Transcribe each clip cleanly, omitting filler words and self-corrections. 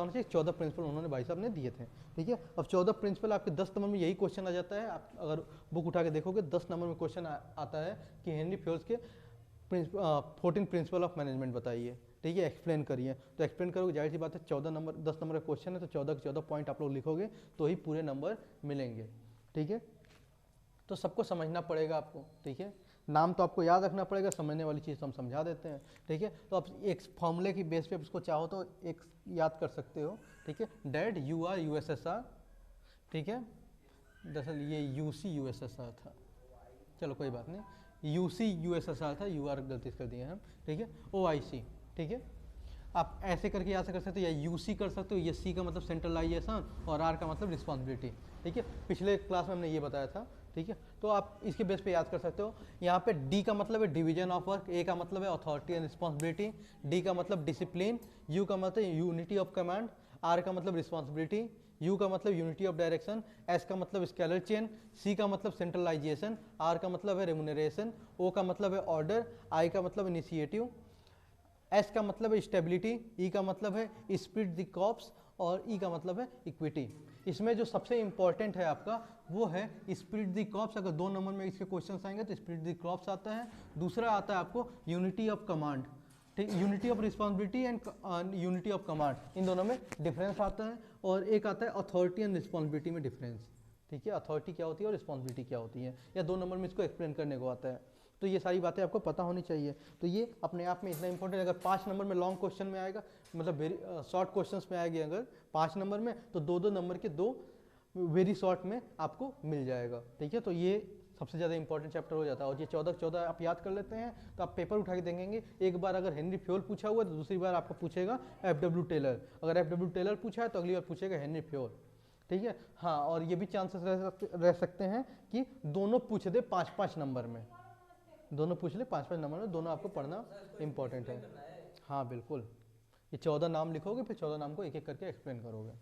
होना चाहिए 14 प्रिंसिपल उन्होंने भाई साहब ने दिए थे। ठीक है, अब 14 प्रिंसिपल आपके 10 नंबर में यही क्वेश्चन आ जाता है। आप अगर बुक उठा के देखोगे 10 नंबर में क्वेश्चन आता है कि हेनरी फ्योल्स के 14 प्रिंसिपल ऑफ मैनेजमेंट बताइए। ठीक है, एक्सप्लेन करिए। तो एक्सप्लेन करोगे, जाहिर सी बात है 14 नंबर 10 नंबर का क्वेश्चन है तो 14 के 14 पॉइंट आप लोग लिखोगे तो ही पूरे नंबर मिलेंगे। ठीक है, तो सबको समझना पड़ेगा आपको। ठीक है, नाम तो आपको याद रखना पड़ेगा, समझने वाली चीज़ तो हम समझा देते हैं। ठीक है, तो आप एक फॉर्मूले की बेस पे उसको चाहो तो एक याद कर सकते हो। ठीक है, डेट यू आर USSR। ठीक है, दरअसल ये UC USSR था, चलो कोई बात नहीं, UC USSR था, UR गलती से कर दिए हम। ठीक है, OIC। ठीक है, आप ऐसे करके याद कर सकते हो, या UC कर सकते हो, ये C का मतलब सेंट्रलाइजेशन और R का मतलब रिस्पॉन्सिबिलिटी। ठीक है, पिछले क्लास में हमने ये बताया था। ठीक है, तो आप इसके बेस पे याद कर सकते हो। यहाँ पे D का मतलब है डिवीजन ऑफ वर्क, A का मतलब है अथॉरिटी एंड रिस्पॉन्सिबिलिटी, D का मतलब डिसिप्लिन, U का मतलब यूनिटी ऑफ कमांड, R का मतलब रिस्पॉन्सिबिलिटी, U का मतलब यूनिटी ऑफ डायरेक्शन, S का मतलब स्केलर चेन, C का मतलब सेंट्रलाइजेशन, R का मतलब है रेमुनरेशन, O का मतलब है ऑर्डर, I का मतलब इनिशिएटिव, एस का मतलब है स्टेबिलिटी, ई का मतलब है स्पिरिट द कॉप्स और ई का मतलब है इक्विटी। इसमें जो सबसे इंपॉर्टेंट है आपका वो है स्पिरिट द कॉप्स। अगर 2 नंबर में इसके क्वेश्चंस आएंगे तो स्पिरिट द कॉप्स आता है। दूसरा आता है आपको यूनिटी ऑफ कमांड। ठीक, unity of responsibility and unity of command, इन दोनों में डिफरेंस आता है। और एक आता है अथॉरिटी एंड रिस्पॉन्सिबिलिटी में डिफरेंस। ठीक है, अथॉरिटी क्या होती है और रिस्पॉन्सिबिलिटी क्या होती है, या 2 नंबर में इसको एक्सप्लेन करने को आता है। तो ये सारी बातें आपको पता होनी चाहिए। तो ये अपने आप में इतना इंपॉर्टेंट। अगर 5 नंबर में लॉन्ग क्वेश्चन में आएगा, मतलब वेरी शॉर्ट क्वेश्चंस में आएगी अगर 5 नंबर में, तो 2-2 नंबर के 2 वेरी शॉर्ट में आपको मिल जाएगा। ठीक है, तो ये सबसे ज़्यादा इंपॉर्टेंट चैप्टर हो जाता है। और ये 14 आप याद कर लेते हैं तो आप पेपर उठा के देखेंगे, एक बार अगर हेनरी फ्योल पूछा हुआ है तो दूसरी बार आपको पूछेगा FW टेलर। अगर FW टेलर पूछा है तो अगली बार पूछेगा हेनरी फ्योल। ठीक है, हाँ, और ये भी चांसेस रह सकते हैं कि दोनों पूछ दे 5-5 नंबर में, दोनों पूछ ले 5-5 नंबर में, दोनों आपको पढ़ना इंपॉर्टेंट है। हाँ बिल्कुल, ये 14 नाम लिखोगे, फिर 14 नाम को एक एक करके एक्सप्लेन करोगे,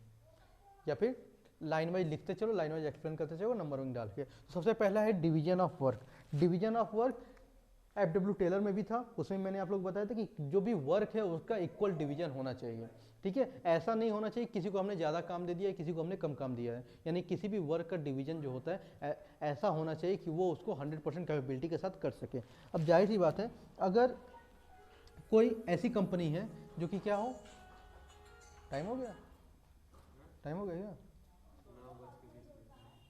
या फिर लाइन वाइज लिखते चलो, लाइन वाइज एक्सप्लेन करते चलो, नंबरिंग डाल के। तो सबसे पहला है division of work. Division of work FW Taylor में भी था, उसमें मैंने आप लोग बताया था कि जो भी वर्क है उसका इक्वल डिवीजन होना चाहिए। ठीक है, ऐसा नहीं होना चाहिए किसी को हमने ज़्यादा काम दे दिया है, किसी को हमने कम काम दिया है। यानी किसी भी वर्क का डिवीजन जो होता है ऐसा होना चाहिए कि वो उसको 100% कैपेबिलिटी के साथ कर सके। अब जाहिर सी बात है, अगर कोई ऐसी कंपनी है जो कि क्या हो, टाइम हो गया, टाइम हो गया क्या?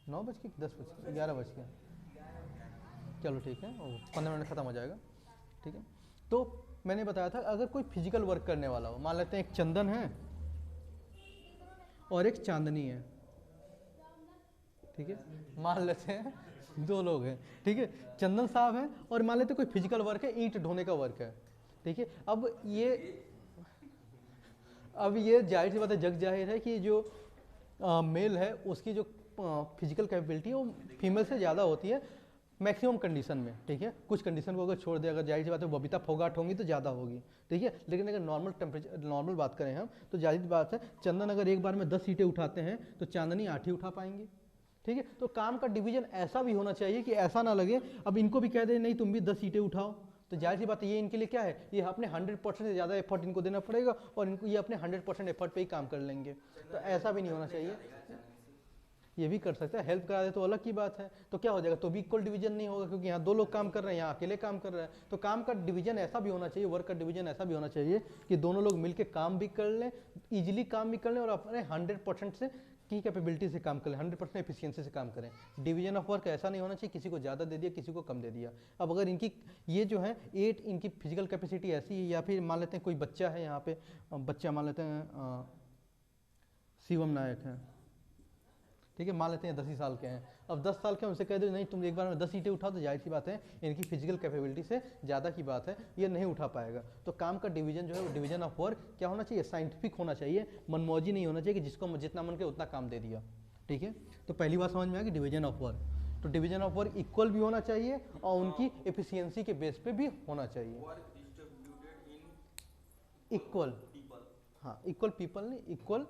9:10 11 बज के, चलो ठीक है, वो 15 मिनट खत्म हो जाएगा। ठीक है, तो मैंने बताया था अगर कोई फिजिकल वर्क करने वाला हो, मान लेते हैं एक चंदन है और एक चांदनी है। ठीक है, मान लेते हैं 2 लोग हैं। ठीक है, चंदन साहब है और मान लेते हैं कोई फिजिकल वर्क है, ईंट ढोने का वर्क है। ठीक है, अब ये जाहिर सी बात है, जग जाहिर है कि जो मेल है उसकी जो फिजिकल कैपेबिलिटी है वो फीमेल से ज़्यादा होती है मैक्सिमम कंडीशन में। ठीक है, कुछ कंडीशन को अगर छोड़ दे, अगर जाहिर सी बात है बबीता फोगाट होंगी तो ज़्यादा होगी। ठीक है, लेकिन अगर नॉर्मल टेम्परेचर नॉर्मल बात करें हम, तो जाहिर सी बात है चंदन अगर एक बार में 10 ईंटें उठाते हैं तो चांदनी 8 ही उठा पाएंगे। ठीक है, तो काम का डिवीजन ऐसा भी होना चाहिए कि ऐसा ना लगे अब इनको भी कह दे नहीं तुम भी 10 ईंटें उठाओ, तो जाहिर सी बात है ये इनके लिए क्या है, ये अपने 100% से ज़्यादा एफर्ट इनको देना पड़ेगा और इनको ये अपने 100% एफर्ट पे ही काम कर लेंगे। तो ऐसा भी नहीं होना चाहिए। ये भी कर सकते हैं, हेल्प करा दे तो अलग की बात है, तो क्या हो जाएगा, तो भी इक्वल डिवीजन नहीं होगा, क्योंकि यहाँ 2 लोग काम कर रहे हैं, यहाँ अकेले काम कर रहे हैं। तो काम का डिवीजन ऐसा भी होना चाहिए, वर्क का डिवीजन ऐसा भी होना चाहिए कि दोनों लोग मिलकर काम भी कर लें, ईजिली काम भी कर लें और अपने 100% से की कैपेबिलिटी से काम करें, 100% एफिशिएंसी से काम करें। डिवीजन ऑफ वर्क ऐसा नहीं होना चाहिए किसी को ज़्यादा दे दिया किसी को कम दे दिया। अब अगर इनकी ये जो है 8 इनकी फिजिकल कैपेसिटी ऐसी है, या फिर मान लेते हैं कोई बच्चा है यहाँ पे, बच्चा मान लेते हैं शिवम नायक है। ठीक है, मान लेते हैं 10 ही साल के हैं। अब 10 साल के हैं, उनसे कह दो नहीं तुम एक बार में 10 ईंटें उठाओ, तो जाहिर सी बात है इनकी फिजिकल कैपेबिलिटी से ज़्यादा की बात है, ये नहीं उठा पाएगा। तो काम का डिवीजन जो है वो डिवीजन ऑफ वर्क क्या होना चाहिए, साइंटिफिक होना चाहिए, मनमौजी नहीं होना चाहिए कि जिसको जितना मन के उतना काम दे दिया। ठीक है, तो पहली बात समझ में आ गई डिवीजन ऑफ वर्क। तो डिवीजन ऑफ वर्क इक्वल भी होना चाहिए और उनकी एफिशिएंसी के बेस पे भी होना चाहिए। इक्वल, हाँ इक्वल पीपल नहीं, इक्वल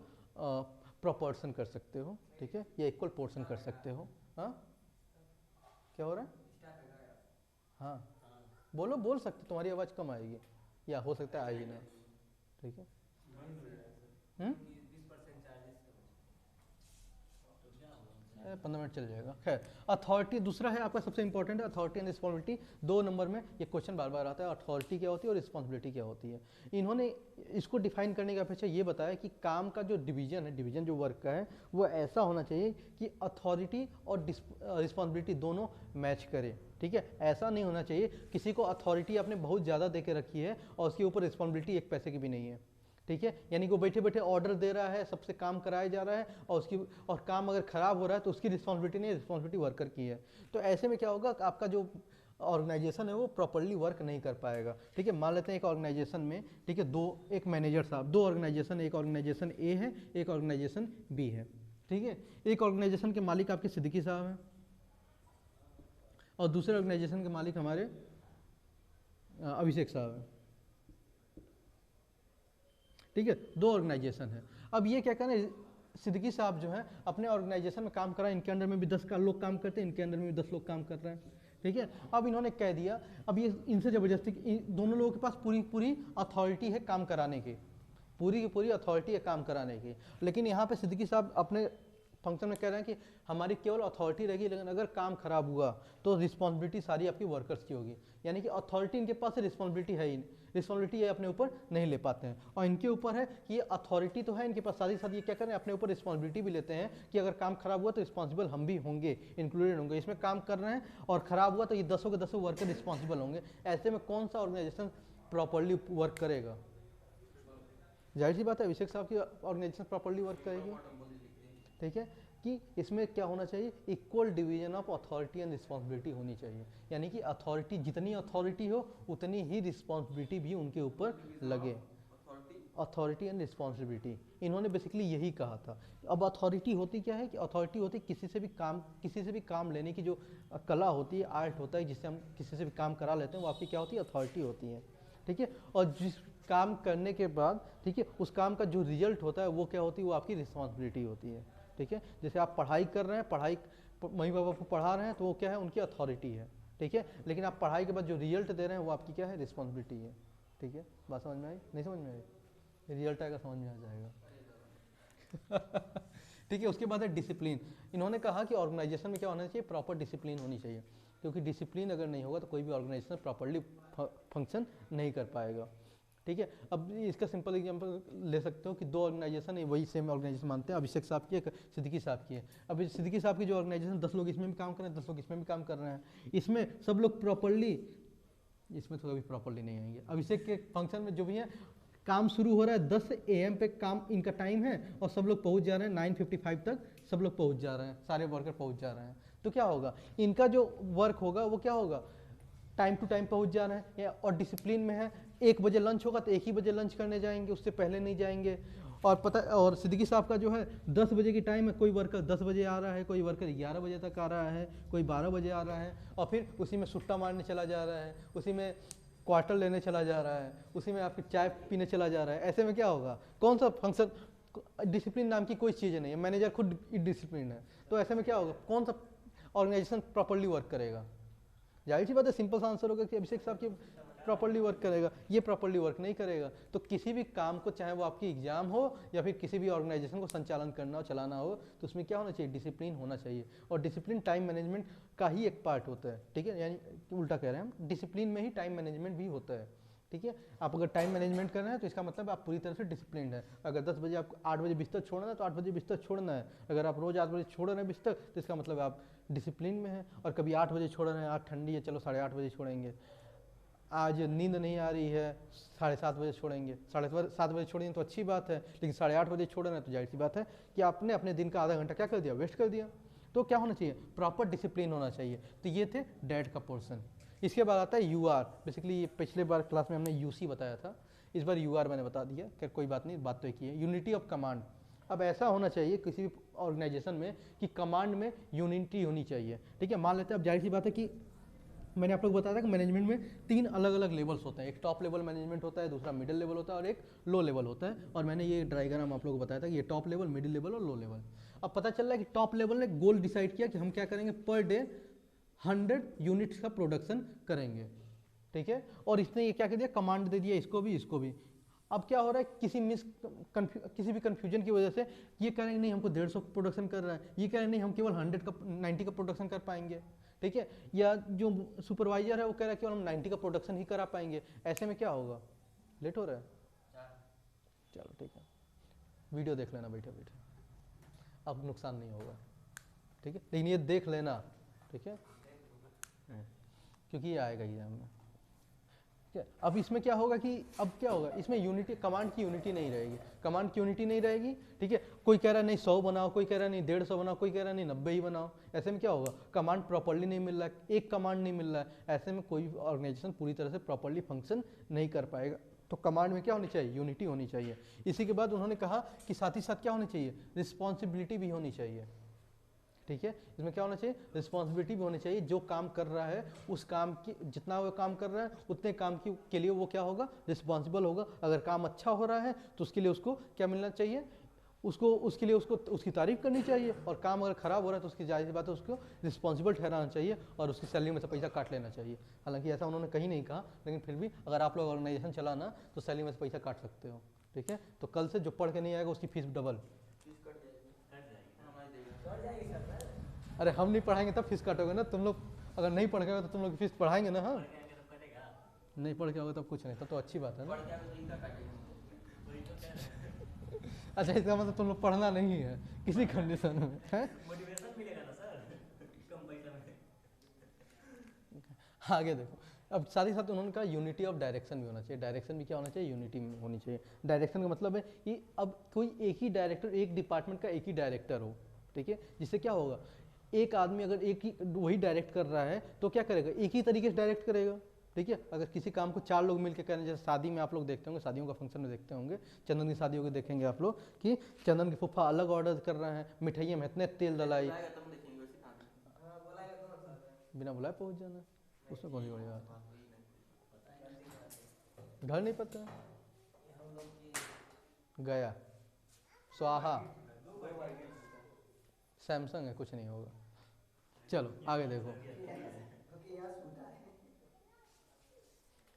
प्रोपोर्शन कर सकते हो। ठीक है, या इक्वल पोर्शन कर सकते हो। हाँ क्या हो रहा है, हाँ बोलो, बोल सकते, तुम्हारी आवाज़ कम आएगी या हो सकता है आएगी ना। ठीक है, है, 15 मिनट चल जाएगा। खैर, अथॉरिटी दूसरा है आपका सबसे इंपॉर्टेंट है, अथॉरिटी एंड रिस्पॉन्सिबिलिटी। 2 नंबर में ये क्वेश्चन बार बार आता है, अथॉरिटी क्या होती है और रिस्पॉन्सिबिलिटी क्या होती है। इन्होंने इसको डिफाइन करने की अपेक्षा ये बताया कि काम का जो डिवीजन है, डिवीजन जो वर्क का है वो ऐसा होना चाहिए कि अथॉरिटी और रिस्पॉन्सिबिलिटी दोनों मैच करे। ठीक है, ऐसा नहीं होना चाहिए किसी को अथॉरिटी आपने बहुत ज़्यादा दे के रखी है और उसके ऊपर रिस्पॉन्सिबिलिटी 1 पैसे की भी नहीं है। ठीक है, यानी कि वो बैठे बैठे ऑर्डर दे रहा है, सबसे काम कराया जा रहा है और काम अगर खराब हो रहा है तो उसकी रिस्पॉन्सिबिलिटी नहीं है, रिस्पॉन्सिबिलिटी वर्कर की है। तो ऐसे में क्या होगा, आपका जो ऑर्गेनाइजेशन है वो प्रॉपर्ली वर्क नहीं कर पाएगा। ठीक है, मान लेते हैं एक ऑर्गेनाइजेशन में, ठीक है, एक मैनेजर साहब, 2 ऑर्गेनाइजेशन, एक ऑर्गेनाइजेशन ए है, एक ऑर्गेनाइजेशन बी है। ठीक है, एक ऑर्गेनाइजेशन के मालिक आपके सिद्दीकी साहब हैं और दूसरे ऑर्गेनाइजेशन के मालिक हमारे अभिषेक साहब हैं। ठीक है, 2 ऑर्गेनाइजेशन है। अब ये क्या करें, सिद्दीकी साहब जो है अपने ऑर्गेनाइजेशन में काम कर रहे हैं, इनके अंडर में भी 10 लोग काम करते हैं, इनके अंडर में भी 10 लोग काम कर रहे हैं। ठीक है, अब इन्होंने कह दिया, अब ये इनसे ज़बरदस्ती, दोनों लोगों के पास पूरी अथॉरिटी है काम कराने की, पूरी की पूरी अथॉरिटी है काम कराने की। लेकिन यहाँ पे सिद्दीकी साहब अपने फंक्शन में कह रहे हैं कि हमारी केवल अथॉरिटी रहेगी, लेकिन अगर काम खराब हुआ तो रिस्पॉन्सिबिलिटी सारी आपकी वर्कर्स की होगी। यानी कि अथॉरिटी इनके पास रिस्पॉन्सिबिलिटी है ही, रिस्पॉन्सिबिलिटी ये अपने ऊपर नहीं ले पाते हैं। और इनके ऊपर है कि ये अथॉरिटी तो है इनके पास, साथ ही साथ ये क्या करें, अपने ऊपर रिस्पॉन्सिबिलिटी भी लेते हैं कि अगर काम खराब हुआ तो रिस्पॉन्सिबल हम भी होंगे, इंक्लूडेड होंगे। इसमें काम कर रहे हैं और खराब हुआ तो ये 10 के 10 वर्कर रिस्पॉन्सिबल होंगे। ऐसे में कौन सा ऑर्गेनाइजेशन प्रॉपरली वर्क करेगा? जाहिर सी बात है अभिषेक साहब की ऑर्गेनाइजेशन प्रॉपरली वर्क करेगी। ठीक है, कि इसमें क्या होना चाहिए, equal division of authority and responsibility होनी चाहिए। यानी कि अथॉरिटी, जितनी अथॉरिटी हो उतनी ही रिस्पॉन्सिबिलिटी भी उनके ऊपर लगे। अथॉरिटी एंड रिस्पॉन्सिबिलिटी इन्होंने बेसिकली यही कहा था। अब अथॉरिटी होती क्या है कि अथॉरिटी होती किसी से भी काम लेने की जो कला होती है, आर्ट होता है, जिससे हम किसी से भी काम करा लेते हैं, वो आपकी क्या होती है, अथॉरिटी होती है। ठीक है, और जिस काम करने के बाद, ठीक है, उस काम का जो रिजल्ट होता है वो क्या होती है, वो आपकी रिस्पॉन्सिबिलिटी होती है। ठीक है, जैसे आप पढ़ाई कर रहे हैं, मम्मी पापा को पढ़ा रहे हैं, तो वो क्या है, उनकी अथॉरिटी है। ठीक है, लेकिन आप पढ़ाई के बाद जो रिजल्ट दे रहे हैं वो आपकी क्या है, रिस्पॉन्सिबिलिटी है। ठीक है, बात समझ में आई? नहीं समझ में आई? रिजल्ट आएगा, समझ में आ जाएगा। ठीक है, उसके बाद है डिसिप्लिन। इन्होंने कहा कि ऑर्गेनाइजेशन में क्या होना चाहिए, प्रॉपर डिसिप्लिन होनी चाहिए, क्योंकि डिसिप्लिन अगर नहीं होगा तो कोई भी ऑर्गेनाइजेशन प्रॉपरली फंक्शन नहीं कर पाएगा। ठीक है, अब इसका सिंपल एग्जांपल ले सकते हो कि 2 ऑर्गेनाइजेशन है, वही सेम ऑर्गेनाइजेशन मानते हैं, अभिषेक साहब की, एक सिद्दीकी साहब की है। अब सिद्दीकी साहब की जो ऑर्गेनाइजेशन 10 लोग इसमें भी काम कर रहे हैं, 10 लोग इसमें भी काम कर रहे हैं, इसमें सब लोग प्रॉपरली, इसमें तो कभी प्रॉपरली नहीं आएंगे। अभिषेक के फंक्शन में जो भी है, काम शुरू हो रहा है 10 AM पे, काम इनका टाइम है और सब लोग पहुंच जा रहे हैं 9:55 तक, सब लोग पहुंच जा रहे हैं, सारे वर्कर पहुंच जा रहे हैं। तो क्या होगा, इनका जो वर्क होगा वो क्या होगा, टाइम टू टाइम पहुंच जा रहे हैं। और डिसिप्लिन में है, 1 बजे लंच होगा तो 1 ही बजे लंच करने जाएंगे, उससे पहले नहीं जाएंगे। और सिद्दीकी साहब का जो है 10 बजे की टाइम है, कोई वर्कर 10 बजे आ रहा है, कोई वर्कर 11 बजे तक आ रहा है, कोई 12 बजे आ रहा है, और फिर उसी में सुट्टा मारने चला जा रहा है, उसी में क्वार्टर लेने चला जा रहा है, उसी में आपकी चाय पीने चला जा रहा है। ऐसे में क्या होगा, कौन सा फंक्शन, डिसिप्लिन नाम की कोई चीज़ नहीं है, मैनेजर खुद डिसिप्लिन है। तो ऐसे में क्या होगा, कौन सा ऑर्गेनाइजेशन प्रॉपरली वर्क करेगा? जाहिर सी बात है, सिंपल सा आंसर होगा कि अभिषेक साहब की प्रॉपरली वर्क करेगा, ये प्रॉपरली वर्क नहीं करेगा। तो किसी भी काम को, चाहे वो आपकी एग्जाम हो या फिर किसी भी ऑर्गेनाइजेशन को संचालन करना हो, चलाना हो, तो उसमें क्या होना चाहिए, डिसिप्लिन होना चाहिए। और डिसिप्लिन टाइम मैनेजमेंट का ही एक पार्ट होता है। ठीक है, यानी उल्टा कह रहे हैं हम, डिसिप्लिन में ही टाइम मैनेजमेंट भी होता है। ठीक है, आप अगर टाइम मैनेजमेंट कर रहे हैं तो इसका मतलब आप पूरी तरह से डिसिप्लिन है। अगर 10 बजे आपको 8 बजे बिस्तर छोड़ना है तो 8 बजे बिस्तर छोड़ना है। अगर आप रोज़ 8 बजे छोड़ रहे हैं बिस्तर तो इसका मतलब आप डिसिप्लिन में है। और कभी 8 बजे छोड़ रहे हैं, आज ठंडी है, चलो 8:30 बजे छोड़ेंगे, आज नींद नहीं आ रही है 7:30 बजे छोड़ेंगे, 7:30 बजे छोड़ेंगे तो अच्छी बात है, लेकिन 8:30 बजे छोड़ रहे हैं तो जाहिर सी बात है कि आपने अपने दिन का आधा घंटा क्या कर दिया, वेस्ट कर दिया। तो क्या होना चाहिए, प्रॉपर डिसिप्लिन होना चाहिए। तो ये थे डैट का पोर्सन। इसके बाद आता है UR। बेसिकली ये पिछले बार क्लास में हमने UC बताया था, इस बार UR मैंने बता दिया, खैर कोई बात नहीं, बात तो एक ही है, यूनिटी ऑफ कमांड। अब ऐसा होना चाहिए किसी भी ऑर्गेनाइजेशन में कि कमांड में यूनिटी होनी चाहिए। ठीक है, मान लेते हैं, अब जाहिर सी बात है कि मैंने आप लोग बताया था कि मैनेजमेंट में 3 अलग अलग लेवल्स होते हैं, एक टॉप लेवल मैनेजमेंट होता है, दूसरा मिडिल लेवल होता है और एक लो लेवल होता है। और मैंने ये डायग्राम आप लोगों को बताया था कि ये टॉप लेवल, मिडिल लेवल और लो लेवल। अब पता चल रहा है कि टॉप लेवल ने गोल डिसाइड किया कि हम क्या करेंगे, पर डे 100 यूनिट्स का प्रोडक्शन करेंगे। ठीक है, और इसने ये क्या कर दिया, कमांड दे दिया इसको भी, इसको भी। अब क्या हो रहा है, किसी भी कंफ्यूजन की वजह से ये कह रहे हैं नहीं हमको 150 प्रोडक्शन कर रहा है, ये कह रहे हैं नहीं हम केवल 90 का प्रोडक्शन कर पाएंगे, ठीक है, या जो सुपरवाइजर है वो कह रहा है केवल हम 90 का प्रोडक्शन ही करा पाएंगे। ऐसे में क्या होगा, लेट हो रहा है, चलो ठीक है, वीडियो देख लेना बैठे बैठे, अब नुकसान नहीं होगा, ठीक है, लेकिन ये देख लेना, ठीक है, क्योंकि ये आएगा एग्जाम में। अब इसमें क्या होगा कि अब क्या होगा, इसमें यूनिटी, कमांड की यूनिटी नहीं रहेगी, कमांड की यूनिटी नहीं रहेगी, ठीक है, कोई कह रहा है नहीं 100 बनाओ, कोई कह रहा है नहीं 150 बनाओ, कोई कह रहा है नहीं 90 ही बनाओ। ऐसे में क्या होगा, कमांड प्रॉपर्ली नहीं मिल रहा है, एक कमांड नहीं मिल रहा है, ऐसे में कोई ऑर्गेनाइजेशन पूरी तरह से प्रॉपर्ली फंक्शन नहीं कर पाएगा। तो कमांड में क्या होनी चाहिए, यूनिटी होनी चाहिए। इसी के बाद उन्होंने कहा कि साथ ही साथ क्या होनी चाहिए, रिस्पॉन्सिबिलिटी भी होनी चाहिए, ठीक है, इसमें क्या होना चाहिए, रिस्पॉन्सिबिलिटी भी होनी चाहिए। जो काम कर रहा है उस काम की, जितना वो काम कर रहा है उतने काम के लिए वो क्या होगा, रिस्पॉन्सिबल होगा। अगर काम अच्छा हो रहा है तो उसके लिए उसको क्या मिलना चाहिए, उसके लिए उसको उसकी तारीफ करनी चाहिए, और काम अगर खराब हो रहा है तो उसकी जाहिर सी बात है उसको रिस्पॉन्सिबल ठहराना चाहिए और उसकी सैलरी में से पैसा काट लेना चाहिए। हालांकि ऐसा उन्होंने कहीं नहीं कहा, लेकिन फिर भी अगर आप लोग ऑर्गेनाइजेशन चलाना तो सैलरी में से पैसा काट सकते हो, ठीक है। तो कल से जो पढ़ के नहीं आएगा उसकी फीस डबल। अरे हम नहीं पढ़ाएंगे तब फीस काटोगे ना, तुम लोग अगर नहीं पढ़ के होगा तो तुम लोग की फीस पढ़ाएंगे ना। हाँ, नहीं पढ़ के होगा तब कुछ नहीं, तब तो अच्छी बात है ना। अच्छा, इसका मतलब तुम लोग पढ़ना नहीं है किसी कंडीशन में, है? मोटिवेशन मिलेगा ना सर, कम पैसा में। आगे देखो, अब साथ ही साथ उन्होंने कहा यूनिटी ऑफ डायरेक्शन भी होना चाहिए। डायरेक्शन भी क्या होना चाहिए, यूनिटी होनी चाहिए। डायरेक्शन का मतलब है कि अब कोई एक ही डायरेक्टर, एक डिपार्टमेंट का एक ही डायरेक्टर हो, ठीक है, जिससे क्या होगा, एक आदमी अगर एक ही वही डायरेक्ट कर रहा है तो क्या करेगा, एक ही तरीके से डायरेक्ट करेगा, ठीक है। अगर किसी काम को 4 लोग मिलकर करें, जैसे शादी में आप लोग देखते होंगे, शादियों का फंक्शन में देखते होंगे, चंदन की शादियों को देखेंगे आप लोग कि चंदन की फूफा अलग ऑर्डर कर रहे हैं, मिठाइयाँ में इतने तेल डलाई, बिना बुलाए पहुँच जाना, उसमें कौन सी बड़ी बात है। घर नहीं पता, गया स्वाहा, सैमसंग है, कुछ नहीं होगा। चलो आगे देखो,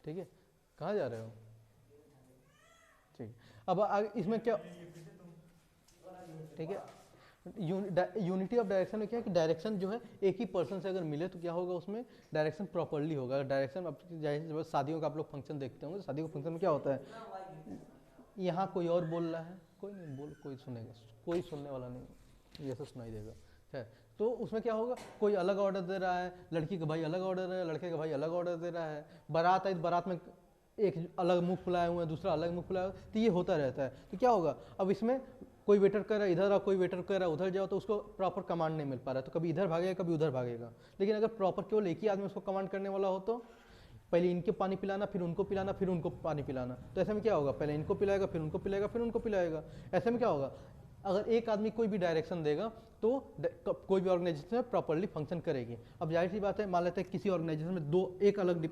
ठीक है, कहाँ जा रहे हो, ठीक। अब आगे इसमें क्या, ठीक है, यूनिटी ऑफ डायरेक्शन में क्या है कि डायरेक्शन जो है एक ही पर्सन से अगर मिले तो क्या होगा, उसमें डायरेक्शन प्रॉपर्ली होगा। डायरेक्शन अब जाहिर शादियों का आप लोग फंक्शन देखते होंगे, शादी के फंक्शन में क्या होता है, यहाँ कोई और बोल रहा है, कोई नहीं बोल, कोई सुनेगा, कोई सुनने वाला नहीं, ये सब सुनाई देगा, है। तो उसमें क्या होगा, कोई अलग ऑर्डर दे रहा है, लड़की का भाई अलग ऑर्डर है, लड़के का भाई अलग ऑर्डर दे रहा है, बारात आई, बारात में एक अलग मुंह फुलाए हुए हैं, दूसरा अलग मुंह फुलाया हुआ है, तो ये होता रहता है। तो क्या होगा, अब इसमें कोई वेटर कह रहा है इधर आओ, कोई वेटर कह रहा है उधर जाओ, तो उसको प्रॉपर कमांड नहीं मिल पा रहा है, तो कभी इधर भागेगा कभी उधर भागेगा। लेकिन अगर प्रॉपर केवल एक ही आदमी उसको कमांड करने वाला हो, तो पहले इनके पानी पिलाना, फिर उनको पिलाना, फिर उनको पानी पिलाना, तो ऐसे में क्या होगा, पहले इनको पिलाएगा, फिर उनको पिलाएगा, फिर उनको पिलाएगा। ऐसे में क्या होगा, अगर एक आदमी कोई भी डायरेक्शन देगा तो कोई भी ऑर्गेनाइजेशन प्रॉपर्ली फंक्शन करेगी। अब जाहिर सी बात है, मान लेते हैं किसी ऑर्गेनाइजेशन में एक अलग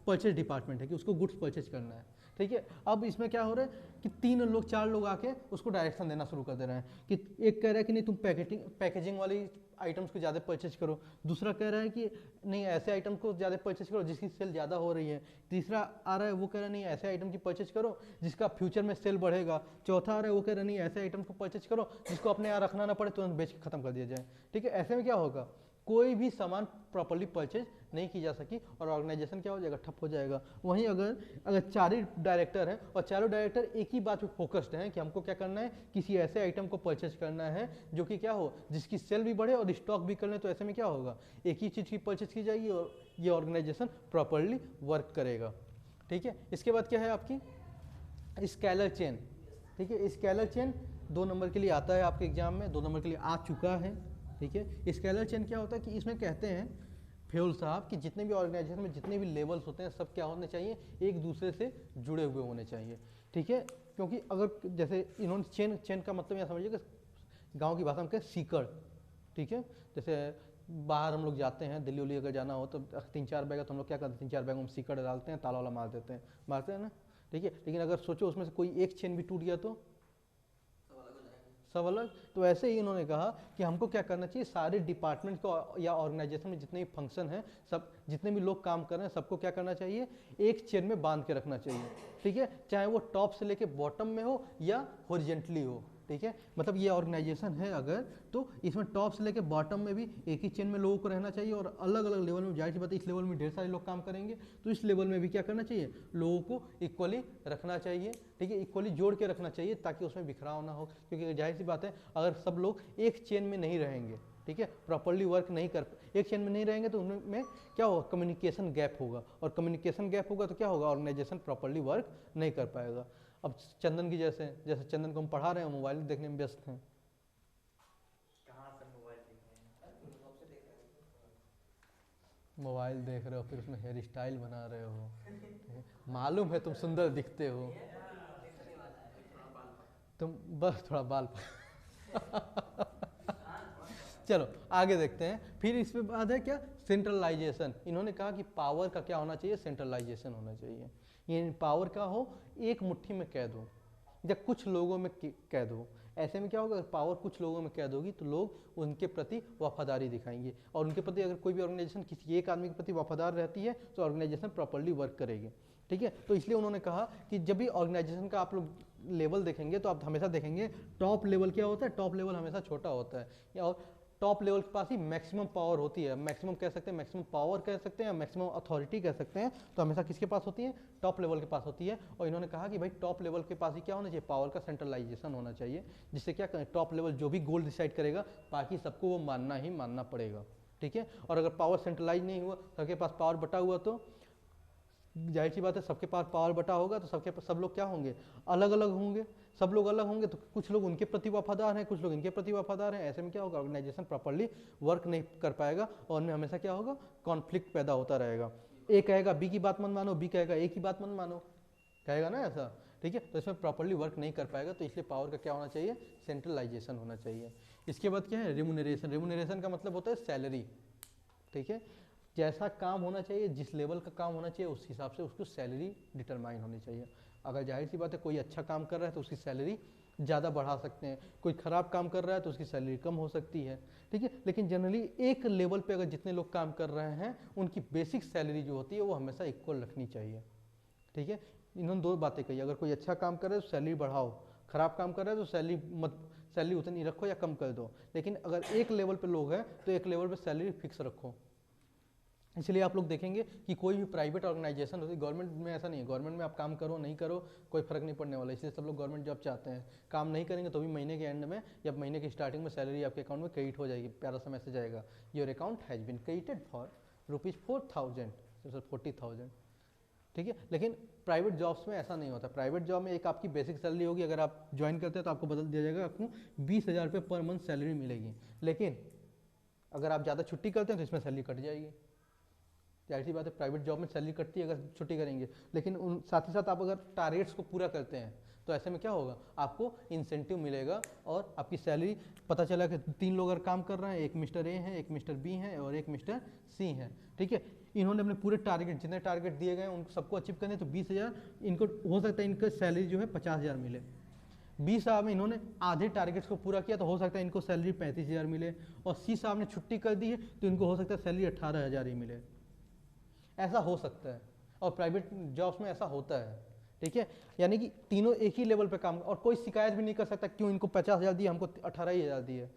परचेज डिपार्टमेंट है कि उसको गुड्स परचेज करना है, ठीक है। अब इसमें क्या हो रहा है कि 3 लोग 4 लोग आके उसको डायरेक्शन देना शुरू कर दे रहे हैं कि एक कह रहा है कि नहीं तुम पैकेजिंग वाली आइटम्स को ज़्यादा परचेज करो, दूसरा कह रहा है कि नहीं ऐसे आइटम को ज़्यादा परचेज करो जिसकी सेल ज़्यादा हो रही है, तीसरा आ रहा है वो कह रहा है नहीं ऐसे आइटम की परचेज करो जिसका फ्यूचर में सेल बढ़ेगा, चौथा आ रहा है वो कह रहा है नहीं ऐसे आइटम को परचेज करो जिसको अपने यहाँ रखना ना पड़े, तुरंत बेच के खत्म कर दिया जाए, ठीक है। ऐसे में क्या होगा, कोई भी सामान प्रॉपर्ली परचेज नहीं की जा सकी और ऑर्गेनाइजेशन क्या हो जाएगा, ठप हो जाएगा। वहीं अगर 4 ही डायरेक्टर हैं और चारों डायरेक्टर एक ही बात पे फोकस्ड हैं कि हमको क्या करना है, किसी ऐसे आइटम को परचेज करना है जो कि क्या हो, जिसकी सेल भी बढ़े और स्टॉक भी कर लें, तो ऐसे में क्या होगा, एक ही चीज़ की परचेज की जाएगी और ये ऑर्गेनाइजेशन प्रॉपर्ली वर्क करेगा, ठीक है। इसके बाद क्या है आपकी स्केलर चेन, ठीक है। स्केलर चेन 2 नंबर के लिए आता है आपके एग्जाम में, 2 नंबर के लिए आ चुका है, ठीक है। स्केलर चेन क्या होता है कि इसमें कहते हैं फ्यूल साहब कि जितने भी ऑर्गेनाइजेशन में जितने भी लेवल्स होते हैं सब क्या होने चाहिए, एक दूसरे से जुड़े हुए होने चाहिए, ठीक है। क्योंकि अगर जैसे इन्होंने चेन का मतलब यहाँ समझिए कि गांव की भाषा में कहते हैं सीकड़, ठीक है। जैसे बाहर हम लोग जाते हैं, दिल्ली उल्ली अगर जाना हो तो 3-4 बैग तो हम लोग क्या करते हैं, 3-4 बैग में सीकड़ डालते हैं, ताला वाला मारते हैं ना, ठीक है। लेकिन अगर सोचो उसमें से कोई एक चेन भी टूट गया तो सब अलग। तो ऐसे ही इन्होंने कहा कि हमको क्या करना चाहिए, सारे डिपार्टमेंट को या ऑर्गेनाइजेशन में जितने भी फंक्शन हैं, सब जितने भी लोग काम कर रहे हैं, सबको क्या करना चाहिए, एक चेन में बांध के रखना चाहिए। ठीक है, चाहे वो टॉप से लेके बॉटम में हो या हॉरिजेंटली हो। ठीक है, मतलब ये ऑर्गेनाइजेशन है अगर, तो इसमें टॉप से लेके बॉटम में भी एक ही चेन में लोगों को रहना चाहिए, और अलग अलग लेवल में, जाहिर सी बात है इस लेवल में ढेर सारे लोग काम करेंगे, तो इस लेवल में भी क्या करना चाहिए, लोगों को इक्वली रखना चाहिए। ठीक है, इक्वली जोड़ के रखना चाहिए ताकि उसमें बिखराव ना हो, क्योंकि जाहिर सी बात है अगर सब लोग एक चेन में नहीं रहेंगे, ठीक है, प्रॉपर्ली वर्क नहीं कर, एक चेन में नहीं रहेंगे, तो उनमें क्या होगा, कम्युनिकेशन गैप होगा, और कम्युनिकेशन गैप होगा तो क्या होगा, ऑर्गेनाइजेशन प्रॉपर्ली वर्क नहीं कर पाएगा। अब चंदन की जैसे जैसे चंदन को हम पढ़ा रहे हैं, मोबाइल देखने में व्यस्त हैं। मोबाइल देख रहे हो, फिर उसमें हेयर स्टाइल बना रहे हो, मालूम है तुम सुंदर दिखते हो, तुम बस थोड़ा बाल चलो आगे देखते हैं। फिर इसमें बाद है क्या, सेंट्रलाइजेशन। इन्होंने कहा कि पावर का क्या होना चाहिए, सेंट्रलाइजेशन होना चाहिए। ये पावर का हो एक मुट्ठी में कैद हो या कुछ लोगों में कैद हो। ऐसे में क्या होगा, अगर पावर कुछ लोगों में कैद होगी तो लोग उनके प्रति वफादारी दिखाएंगे, और उनके प्रति अगर कोई भी ऑर्गेनाइजेशन किसी एक आदमी के प्रति वफादार रहती है तो ऑर्गेनाइजेशन प्रॉपर्ली वर्क करेगी। ठीक है, तो इसलिए उन्होंने कहा कि जब भी ऑर्गेनाइजेशन का आप लोग लेवल देखेंगे तो आप हमेशा देखेंगे टॉप लेवल क्या होता है, टॉप लेवल हमेशा छोटा होता है, और टॉप लेवल के पास ही मैक्सिमम पावर होती है, मैक्सिमम कह सकते हैं, मैक्सिमम पावर कह सकते हैं, मैक्सिमम अथॉरिटी कह सकते हैं, तो हमेशा किसके पास होती है, टॉप लेवल के पास होती है। और इन्होंने कहा कि भाई टॉप लेवल के पास ही क्या होना चाहिए, पावर का सेंट्रलाइजेशन होना चाहिए, जिससे क्या करें, टॉप लेवल जो भी गोल डिसाइड करेगा बाकी सबको वो मानना ही मानना पड़ेगा। ठीक है, और अगर पावर सेंट्रलाइज नहीं हुआ, सबके पास पावर बटा हुआ, तो जाहिर सी बात है सबके पास पावर बटा होगा तो सब लोग क्या होंगे, अलग अलग होंगे। सब लोग अलग होंगे तो कुछ लोग उनके प्रति वफादार हैं, कुछ लोग इनके प्रति वफादार हैं। ऐसे में क्या होगा, ऑर्गेनाइजेशन प्रॉपर्ली वर्क नहीं कर पाएगा, और उनमें हमेशा क्या होगा, कॉन्फ्लिक्ट पैदा होता रहेगा। ए कहेगा बी की बात मत मानो, बी कहेगा ए की बात मत मानो, कहेगा ना ऐसा। ठीक है, तो इसमें प्रॉपर्ली वर्क नहीं कर पाएगा, तो इसलिए पावर का क्या होना चाहिए, सेंट्रलाइजेशन होना चाहिए। इसके बाद क्या है, रिम्यूनरेशन। रिम्यूनरेशन का मतलब होता है सैलरी। ठीक है, जैसा काम होना चाहिए, जिस लेवल का काम होना चाहिए, उस हिसाब से उसको सैलरी डिटरमाइन होनी चाहिए। अगर जाहिर सी बात है कोई अच्छा काम कर रहा है तो उसकी सैलरी ज़्यादा बढ़ा सकते हैं, कोई ख़राब काम कर रहा है तो उसकी सैलरी कम हो सकती है। ठीक है, लेकिन जनरली एक लेवल पे अगर जितने लोग काम कर रहे हैं उनकी बेसिक सैलरी जो होती है वो हमेशा इक्वल रखनी चाहिए। ठीक है, इन्होंने दो बातें कही, अगर कोई अच्छा काम कर रहा है तो सैलरी बढ़ाओ, खराब काम कर रहा है तो सैलरी उतनी रखो या कम कर दो। लेकिन अगर एक लेवल पे लोग हैं तो एक लेवल पे सैलरी फिक्स रखो। इसलिए आप लोग देखेंगे कि कोई भी प्राइवेट ऑर्गेनाइजेशन होती है, गवर्नमेंट में ऐसा नहीं है, गवर्नमेंट में आप काम करो नहीं करो कोई फर्क नहीं पड़ने वाला, इसलिए सब लोग गवर्नमेंट जॉब चाहते हैं। काम नहीं करेंगे तो भी महीने के एंड में या महीने की स्टार्टिंग में सैलरी आपके अकाउंट में क्रेडिट हो जाएगी, प्यारा सा मैसेज आएगा, your account has been credited for ₹4000 40,000। ठीक है, लेकिन प्राइवेट जॉब्स में ऐसा नहीं होता। प्राइवेट जॉब में एक आपकी बेसिक सैलरी होगी, अगर आप ज्वाइन करते हैं तो आपको बदल दिया जाएगा, आपको 20,000 रुपये पर मंथ सैलरी मिलेगी। लेकिन अगर आप ज़्यादा छुट्टी करते हैं तो इसमें सैलरी कट जाएगी। जाहिर सी बात है प्राइवेट जॉब में सैलरी कटती है अगर छुट्टी करेंगे, लेकिन उन साथ ही साथ आप अगर टारगेट्स को पूरा करते हैं तो ऐसे में क्या होगा, आपको इंसेंटिव मिलेगा और आपकी सैलरी, पता चला कि 3 लोग अगर काम कर रहे हैं, एक मिस्टर ए है, एक मिस्टर बी है और एक मिस्टर सी है। ठीक है, इन्होंने अपने पूरे टारगेट, जितने टारगेट दिए गए उनको सबको अचीव करने, तो 20,000 इनको हो सकता है, इनका सैलरी जो है 50,000 मिले। 20 साहब में इन्होंने आधे टारगेट्स को पूरा किया तो हो सकता है इनको सैलरी 35,000 मिले, और सी साहब ने छुट्टी कर दी है तो इनको हो सकता है सैलरी 18,000 ही मिले। ऐसा हो सकता है, और प्राइवेट जॉब्स में ऐसा होता है। ठीक है, यानी कि तीनों एक ही लेवल पे काम, और कोई शिकायत भी नहीं कर सकता क्यों इनको 50,000 दिए हमको 18,000 दिए।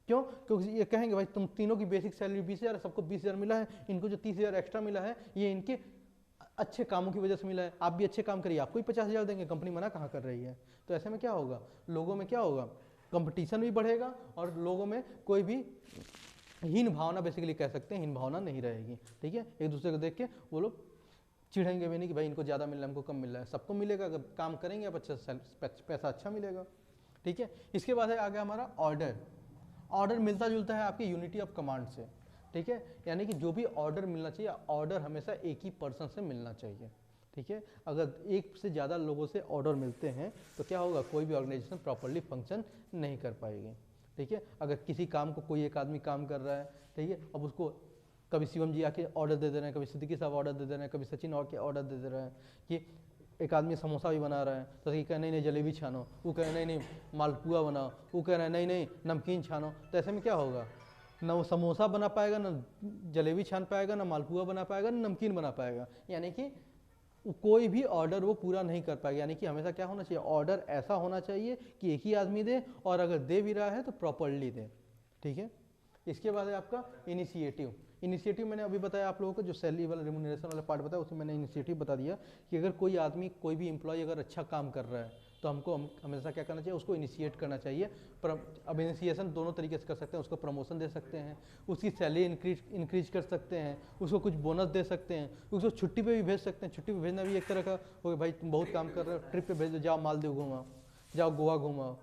क्यों, क्योंकि ये कहेंगे भाई तुम तीनों की बेसिक सैलरी 20,000 है, सबको 20,000 मिला है, इनको जो 30,000 एक्स्ट्रा मिला है ये इनके अच्छे कामों की वजह से मिला है, आप भी अच्छे काम करिए, आपको ही 50,000 देंगे, कंपनी मना कहाँ कर रही है। तो ऐसे में क्या होगा, लोगों में क्या होगा, कंपटीशन भी बढ़ेगा और लोगों में कोई भी हीन भावना, बेसिकली कह सकते हैं हीन भावना नहीं रहेगी। ठीक है, एक दूसरे को देख के वो लोग चिढ़ेंगे भी नहीं कि भाई इनको ज़्यादा मिल रहा है हमको कम मिल रहा है, सबको मिलेगा, अगर काम करेंगे आप अच्छा पैसा अच्छा मिलेगा। ठीक है, इसके बाद है आगे हमारा ऑर्डर। ऑर्डर मिलता जुलता है आपकी यूनिटी ऑफ कमांड से। ठीक है, यानी कि जो भी ऑर्डर मिलना चाहिए, ऑर्डर हमेशा एक ही पर्सन से मिलना चाहिए। ठीक है, अगर एक से ज़्यादा लोगों से ऑर्डर मिलते हैं तो क्या होगा, कोई भी ऑर्गेनाइजेशन प्रॉपर्ली फंक्शन नहीं कर पाएगी। ठीक है, अगर किसी काम को कोई एक आदमी काम कर रहा है, ठीक है, अब उसको कभी शिवम जी आके ऑर्डर दे दे रहे हैं, कभी सिद्दीकी साहब ऑर्डर दे दे रहे हैं, कभी सचिन और के ऑर्डर दे दे रहे हैं कि एक आदमी समोसा भी बना रहा है तो ये कह नहीं नहीं जलेबी छानो, वो कह नहीं नहीं मालपुआ बनाओ, वो कह रहा है नहीं नहीं नमकीन छानो, तो ऐसे में क्या होगा, ना वो समोसा बना पाएगा, ना जलेबी छान पाएगा, ना मालपुआ बना पाएगा, ना नमकीन बना पाएगा। यानी कि कोई भी ऑर्डर वो पूरा नहीं कर पाएगा। यानी कि हमेशा क्या होना चाहिए, ऑर्डर ऐसा होना चाहिए कि एक ही आदमी दे, और अगर दे भी रहा है तो प्रॉपरली दे। ठीक है, इसके बाद है आपका इनिशिएटिव। इनिशिएटिव मैंने अभी बताया आप लोगों को, जो सैलरी वाला रिम्यूनरेशन वाला पार्ट बताया उसमें मैंने इनिशिएटिव बता दिया कि अगर कोई आदमी कोई भी एम्प्लॉय अगर अच्छा काम कर रहा है तो हमको हमेशा क्या करना चाहिए, उसको इनिशिएट करना चाहिए। अब इनिशिएशन दोनों तरीके से कर सकते हैं, उसको प्रमोशन दे सकते हैं, उसकी सैलरी इंक्रीज कर सकते हैं, उसको कुछ बोनस दे सकते हैं, उसको छुट्टी पे भी भेज सकते हैं। छुट्टी पे भेजना भी एक तरह का हो, भाई तुम बहुत काम कर रहे हो, ट्रिप पे भेज दो, जाओ मालदीव घुमाओ, जाओ गोवा घुमाओ,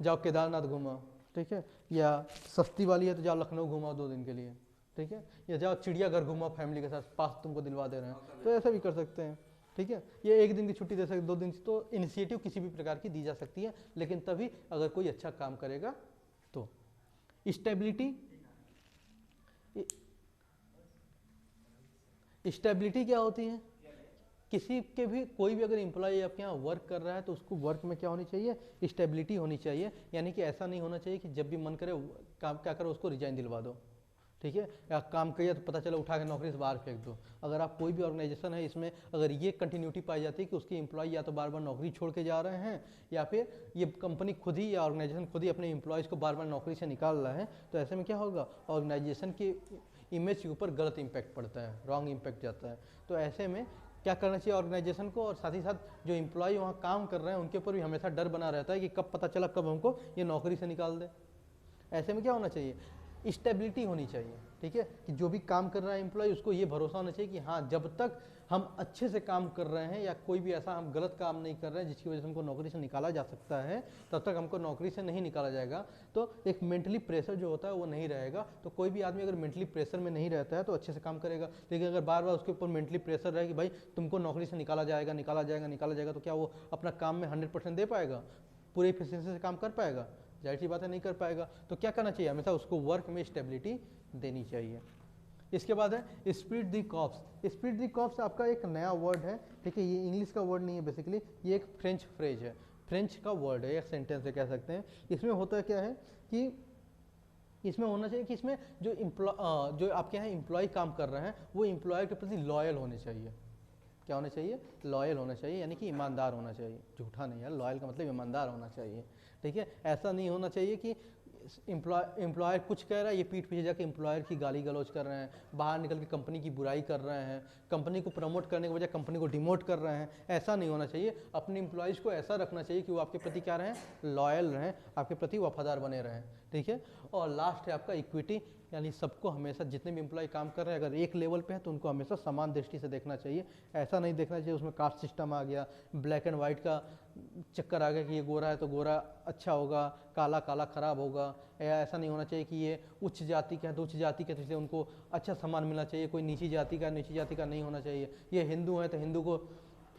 जाओ केदारनाथ घुमाओ। ठीक है, या सस्ती वाली है तो जाओ लखनऊ घुमाओ 2 दिन के लिए। ठीक है, या जाओ चिड़ियाघर घुमाओ फैमिली के साथ, पास तुमको दिलवा दे रहे हैं, तो ऐसा भी कर सकते हैं। ठीक है, ये 1 दिन की छुट्टी दे सकते, 2 दिन की, तो इनिशिएटिव किसी भी प्रकार की दी जा सकती है, लेकिन तभी अगर कोई अच्छा काम करेगा तो। स्टेबिलिटी, स्टेबिलिटी क्या होती है, किसी के भी कोई भी अगर एम्प्लॉय आपके यहाँ वर्क कर रहा है तो उसको वर्क में क्या होनी चाहिए, स्टेबिलिटी होनी चाहिए। यानी कि ऐसा नहीं होना चाहिए कि जब भी मन करे काम क्या करो उसको रिजाइन दिलवा दो। ठीक है, या काम किया तो पता चला उठा के नौकरी से बाहर फेंक दो। अगर आप कोई भी ऑर्गेनाइजेशन है इसमें अगर ये कंटिन्यूटी पाई जाती है कि उसके एम्प्लॉय या तो बार बार नौकरी छोड़ के जा रहे हैं, या फिर ये कंपनी खुद ही या ऑर्गेनाइजेशन खुद ही अपने एम्प्लॉयज़ को बार बार नौकरी से निकाल रहा है, तो ऐसे में क्या होगा, ऑर्गेनाइजेशन की इमेज के ऊपर गलत इम्पैक्ट पड़ता है, रॉन्ग इम्पैक्ट जाता है। तो ऐसे में क्या करना चाहिए ऑर्गेनाइजेशन को, और साथ ही साथ जो एम्प्लॉय वहाँ काम कर रहे हैं उनके ऊपर भी हमेशा डर बना रहता है कि कब पता चला कब हमको ये नौकरी से निकाल दे। ऐसे में क्या होना चाहिए, स्टेबिलिटी होनी चाहिए। ठीक है, कि जो भी काम कर रहा है एम्प्लॉय उसको ये भरोसा होना चाहिए कि हाँ जब तक हम अच्छे से काम कर रहे हैं या कोई भी ऐसा हम गलत काम नहीं कर रहे हैं जिसकी वजह से हमको नौकरी से निकाला जा सकता है, तब तक हमको नौकरी से नहीं निकाला जाएगा। तो एक मेंटली प्रेशर जो होता है वो नहीं रहेगा। तो कोई भी आदमी अगर मेंटली प्रेशर में नहीं रहता है तो अच्छे से काम करेगा। लेकिन अगर बार बार उसके ऊपर मेंटली प्रेशर रहे कि भाई तुमको नौकरी से निकाला जाएगा निकाला जाएगा निकाला जाएगा, तो क्या वो अपना काम में 100% दे पाएगा, पूरे एफिशिएंसी से काम कर पाएगा? जाहिर सी बात है नहीं कर पाएगा। तो क्या करना चाहिए, हमेशा उसको वर्क में स्टेबिलिटी देनी चाहिए। इसके बाद है स्पीड दी कॉप्स। स्पीड दी कॉप्स आपका एक नया वर्ड है। ठीक है, ये इंग्लिश का वर्ड नहीं है, बेसिकली ये एक फ्रेंच फ्रेज है, फ्रेंच का वर्ड है, एक सेंटेंस है कह सकते हैं। इसमें होता क्या है कि इसमें होना चाहिए कि इसमें जो आपके यहाँ एम्प्लॉय काम कर रहे हैं वो एम्प्लॉय के प्रति लॉयल होने चाहिए। क्या होना चाहिए, लॉयल होना चाहिए, यानी कि ईमानदार होना चाहिए। झूठा नहीं है, लॉयल का मतलब ईमानदार होना चाहिए। ठीक है, ऐसा नहीं होना चाहिए कि एम्प्लॉयर कुछ कह रहा है, ये पीठ पीछे जाके एम्प्लॉयर की गाली गलौज कर रहे हैं, बाहर निकल के कंपनी की बुराई कर रहे हैं, कंपनी को प्रमोट करने के बजाय कंपनी को डिमोट कर रहे हैं। ऐसा नहीं होना चाहिए। अपने एम्प्लॉयज़ को ऐसा रखना चाहिए कि वो आपके प्रति क्या रहें, लॉयल रहें, आपके प्रति वफादार बने रहें। ठीक है, और लास्ट है आपका इक्विटी, यानी सबको हमेशा जितने भी एम्प्लॉय काम कर रहे हैं अगर एक लेवल पे है तो उनको हमेशा समान दृष्टि से देखना चाहिए। ऐसा नहीं देखना चाहिए उसमें कास्ट सिस्टम आ गया, ब्लैक एंड वाइट का चक्कर आ गया कि ये गोरा है तो गोरा अच्छा होगा, काला काला खराब होगा। या ऐसा नहीं होना चाहिए कि ये उच्च जाति का है तो उच्च जाति के इसलिए उनको अच्छा सम्मान मिलना चाहिए, कोई नीची जाति का नहीं होना चाहिए। ये हिंदू है तो हिंदू को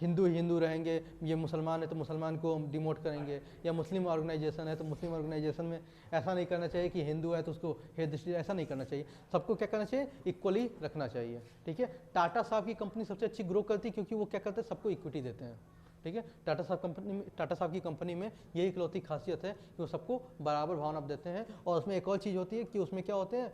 हिंदू रहेंगे, ये मुसलमान है तो मुसलमान को डिमोट करेंगे, या मुस्लिम ऑर्गेनाइजेशन है तो मुस्लिम ऑर्गेनाइजेशन में ऐसा नहीं करना चाहिए कि हिंदू है तो उसको हेट दृष्टि, ऐसा नहीं करना चाहिए। सबको क्या करना चाहिए, इक्वली रखना चाहिए। ठीक है, टाटा साहब की कंपनी सबसे अच्छी ग्रो करती है क्योंकि वो क्या करते हैं, सबको इक्विटी देते हैं। ठीक है, टाटा साहब की कंपनी में यही इकलौती खासियत है कि वो सबको बराबर भावना देते हैं। और उसमें एक और चीज़ होती है कि उसमें क्या होते हैं,